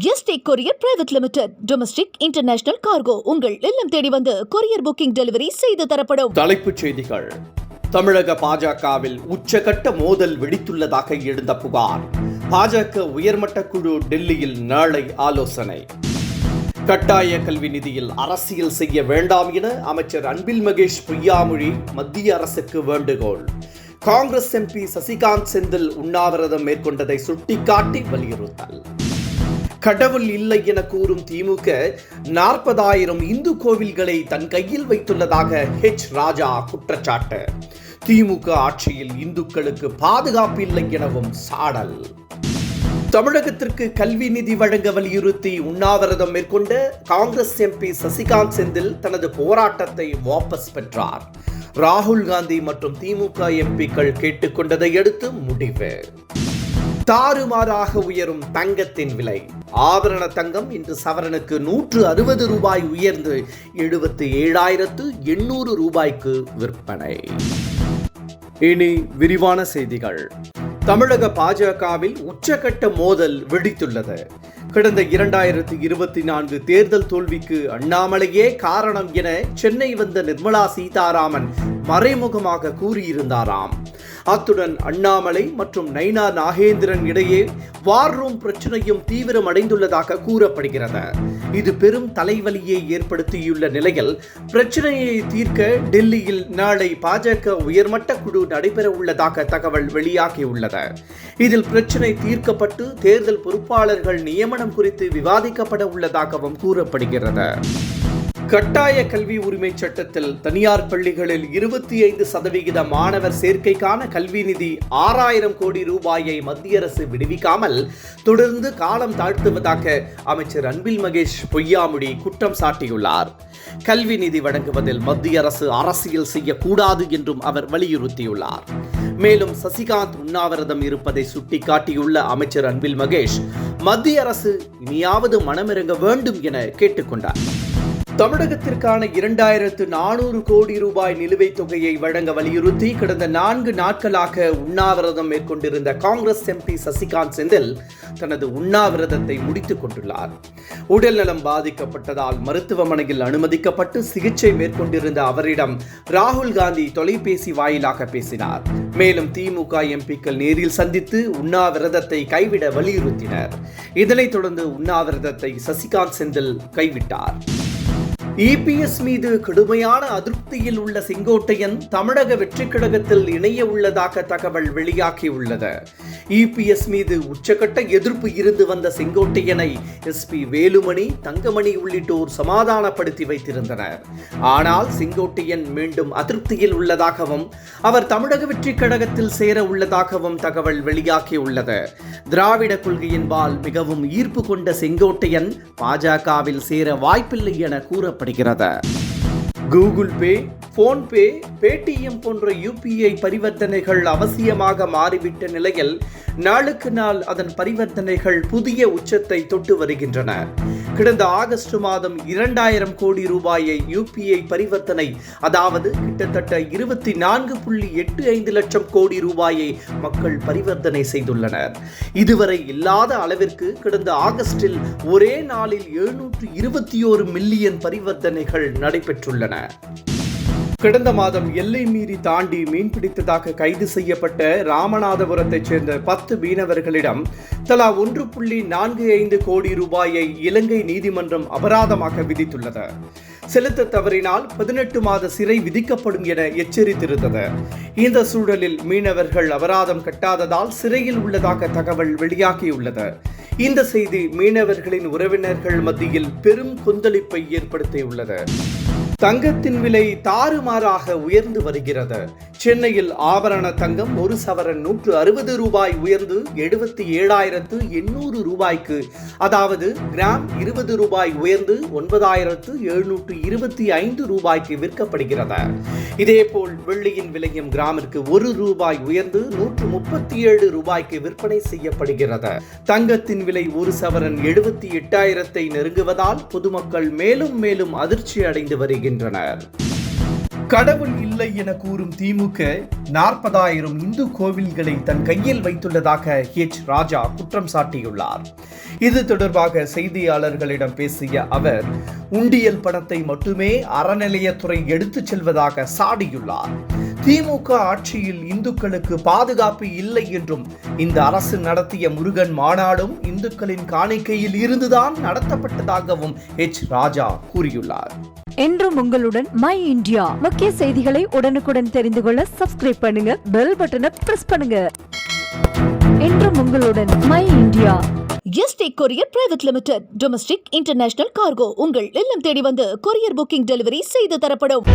Yesterday courier private limited. Domestic international cargo உங்கள் இல்லம் தேடி வந்து கொரியர் புக்கிங் டெலிவரி செய்து தரப்படும். தலைப்புச் செய்திகள். தமிழக பாஜகவில் உச்சகட்ட மோதல் வெடித்துள்ளதாக எழுந்த புகார். பாஜக உயர்மட்ட குழு டெல்லியில் நாளை ஆலோசனை. கட்டாய கல்வி நிதியில் அரசியல் செய்ய வேண்டாம் என அமைச்சர் அன்பில் மகேஷ் பொய்யாமொழி மத்திய அரசுக்கு வேண்டுகோள். காங்கிரஸ் எம்பி சசிகாந்த் செந்தில் உண்ணாவிரதம் மேற்கொண்டதை சுட்டிக்காட்டி வலியுறுத்தல். கடவுள் இல்லை என கூறும் திமுக 40,000 இந்து கோவில்களை தன் கையில் வைத்துள்ளதாக ராஜா குற்றச்சாட்டு. திமுக ஆட்சியில் இந்துக்களுக்கு பாதுகாப்பு இல்லை எனவும் சாடல். தமிழகத்திற்கு கல்வி நிதி வழங்க வலியுறுத்தி உண்ணாவிரதம் மேற்கொண்ட காங்கிரஸ் எம்பி சசிகாந்த் செந்தில் தனது போராட்டத்தை வாபஸ் பெற்றார். ராகுல் காந்தி மற்றும் திமுக எம்பிக்கள் கேட்டுக்கொண்டதை அடுத்து முடிவு. தாறுமாறாக உயரும் தங்கத்தின் விலை. ஆபரண தங்கம் இன்று சவரனுக்கு 160 ரூபாய் உயர்ந்து 77,800 ரூபாய்க்கு விற்பனை. இனி விரிவான செய்திகள். தமிழக பாஜகவில் உச்சகட்ட மோதல் வெடித்துள்ளது. கடந்த 2024 தேர்தல் தோல்விக்கு அண்ணாமலையே காரணம் என சென்னை வந்த நிர்மலா சீதாராமன் மறைமுகமாக கூறியிருந்தாராம். அத்துடன் அண்ணாமலை மற்றும் நைனா நாகேந்திரன் இடையே வார் ரூம் பிரச்சனையும் தீவிரமடைந்துள்ளதாக கூறப்படுகிறது. இது பெரும் தலைவலியை ஏற்படுத்தியுள்ள நிலையில் பிரச்சனையை தீர்க்க டெல்லியில் நாளை பாஜக உயர்மட்ட குழு நடைபெற உள்ளதாக தகவல் வெளியாகியுள்ளது. இதில் பிரச்சனை தீர்க்கப்பட்டு தேர்தல் பொறுப்பாளர்கள் நியமனம் குறித்து விவாதிக்கப்பட உள்ளதாகவும் கூறப்படுகிறது. கட்டாய கல்வி உரிமை சட்டத்தில் தனியார் பள்ளிகளில் 25% மாணவர் சேர்க்கைக்கான கல்வி நிதி 6,000 கோடி ரூபாயை மத்திய அரசு விடுவிக்காமல் தொடர்ந்து காலம் தாழ்த்துவதாக அமைச்சர் அன்பில் மகேஷ் பொய்யாமொழி குற்றம் சாட்டியுள்ளார். கல்வி நிதி வழங்குவதில் மத்திய அரசு அரசியல் செய்யக்கூடாது என்றும் அவர் வலியுறுத்தியுள்ளார். மேலும் சசிகாந்த் உண்ணாவிரதம் இருப்பதை சுட்டிக்காட்டியுள்ள அமைச்சர் அன்பில் மகேஷ் மத்திய அரசு இனியாவது மனமிறங்க வேண்டும் என கேட்டுக்கொண்டார். தமிழகத்திற்கான 2,400 கோடி ரூபாய் நிலுவைத் தொகையை வழங்க வலியுறுத்தி கடந்த 4 நாட்களாக உண்ணாவிரதம் மேற்கொண்டிருந்த காங்கிரஸ் எம்பி சசிகாந்த் செந்தில் தனது உண்ணாவிரதத்தை முடித்துக் கொண்டுள்ளார். உடல்நலம் பாதிக்கப்பட்டதால் மருத்துவமனையில் அனுமதிக்கப்பட்டு சிகிச்சை மேற்கொண்டிருந்த அவரிடம் ராகுல் காந்தி தொலைபேசி வாயிலாக பேசினார். மேலும் திமுக எம்பிக்கள் நேரில் சந்தித்து உண்ணாவிரதத்தை கைவிட வலியுறுத்தினர். இதனைத் தொடர்ந்து உண்ணாவிரதத்தை சசிகாந்த் செந்தில் கைவிட்டார். இபிஎஸ் மீது கடுமையான அதிருப்தியில் உள்ள செங்கோட்டையன் தமிழக வெற்றி கழகத்தில் இணைய உள்ளதாக தகவல் வெளியாகியுள்ளது. இபிஎஸ் மீது உச்சகட்ட எதிர்ப்பு இருந்து வந்த செங்கோட்டையனை எஸ்பி வேலுமணி, தங்கமணி உள்ளிட்டோர் சமாதானப்படுத்தி வைத்திருந்தனர். ஆனால் செங்கோட்டையன் மீண்டும் அதிருப்தியில் உள்ளதாகவும் அவர் தமிழக வெற்றி கழகத்தில் சேர உள்ளதாகவும் தகவல் வெளியாகியுள்ளது. திராவிட கொள்கையின்பால் மிகவும் ஈர்ப்பு கொண்ட செங்கோட்டையன் பாஜகவில் சேர வாய்ப்பில்லை என கூறப்படுகிறது. கூகுள் பே, போன்பே, பேடிஎம் போன்ற யூபிஐ பரிவர்த்தனைகள் அவசியமாக மாறிவிட்ட நிலையில் நாளுக்கு நாள் அதன் பரிவர்த்தனைகள் புதிய உச்சத்தை தொட்டு வருகின்றன. கடந்த ஆகஸ்ட் மாதம் 2,000 கோடி ரூபாயை யூபிஐ பரிவர்த்தனை, அதாவது கிட்டத்தட்ட 24.85 லட்சம் கோடி ரூபாயை மக்கள் பரிவர்த்தனை செய்துள்ளனர். இதுவரை இல்லாத அளவிற்கு கடந்த ஆகஸ்டில் ஒரே நாளில் 721 மில்லியன் பரிவர்த்தனைகள் நடைபெற்றுள்ளன. கடந்த மாதம் எல்லை மீறி தாண்டி மீன்பிடித்ததாக கைது செய்யப்பட்ட ராமநாதபுரத்தைச் சேர்ந்த 10 மீனவர்களிடம் தலா 1.45 கோடி ரூபாயை இலங்கை நீதிமன்றம் அபராதமாக விதித்துள்ளது. செலுத்த தவறினால் 18 மாத சிறை விதிக்கப்படும் என எச்சரித்திருந்தது. இந்த சூழலில் மீனவர்கள் அபராதம் கட்டாததால் சிறையில் உள்ளதாக தகவல் வெளியாகியுள்ளது. இந்த செய்தி மீனவர்களின் உறவினர்கள் மத்தியில் பெரும் கொந்தளிப்பை ஏற்படுத்தியுள்ளது. தங்கத்தின் விலை தாறுமாறாக உயர்ந்து வருகிறது. சென்னையில் ஆபரண தங்கம் ஒரு சவரன் 160 ரூபாய் உயர்ந்து 77,800 ரூபாய்க்கு, அதாவது கிராம் 20 ரூபாய் உயர்ந்து 9,725 ரூபாய்க்கு விற்கப்படுகிறது. இதேபோல் வெள்ளியின் விலையும் கிராமிற்கு 1 ரூபாய் உயர்ந்து 137 ரூபாய்க்கு விற்பனை செய்யப்படுகிறது. தங்கத்தின் விலை ஒரு சவரன் 78,000 நெருங்குவதால் பொதுமக்கள் மேலும் மேலும் அதிர்ச்சி அடைந்து வருகின்றனர். கடவுள் இல்லை என கூறும் திமுக 40,000 இந்து கோவில்களை தன் கையில் வைத்துள்ளதாக ராஜா குற்றம் சாட்டியுள்ளார். இது தொடர்பாக செய்தியாளர்களிடம் பேசிய அவர் உண்டியல் பணத்தை மட்டுமே அறநிலையத்துறை எடுத்துச் செல்வதாக சாடியுள்ளார். திமுக ஆட்சியில் இந்துக்களுக்கு பாதுகாப்பு இல்லை என்றும் இந்த அரசு நடத்திய முருகன் மாநாடும் இந்துக்களின் காணிக்கையில் இருந்துதான் நடத்தப்பட்டதாகவும் ராஜா கூறியுள்ளார். என்றும் உங்களுடன் மை இந்தியா. முக்கிய செய்திகளை உடனுக்குடன் தெரிந்து கொள்ள சப்ஸ்கிரைப் பண்ணுங்க, பெல் பட்டனை பிரஸ் பண்ணுங்க. என்றும் உங்களுடன் my India. Yesterday courier private limited. Domestic, international cargo உங்கள் இல்லம் தேடி வந்து கொரியர் புக்கிங் டெலிவரி செய்து தரப்படும்.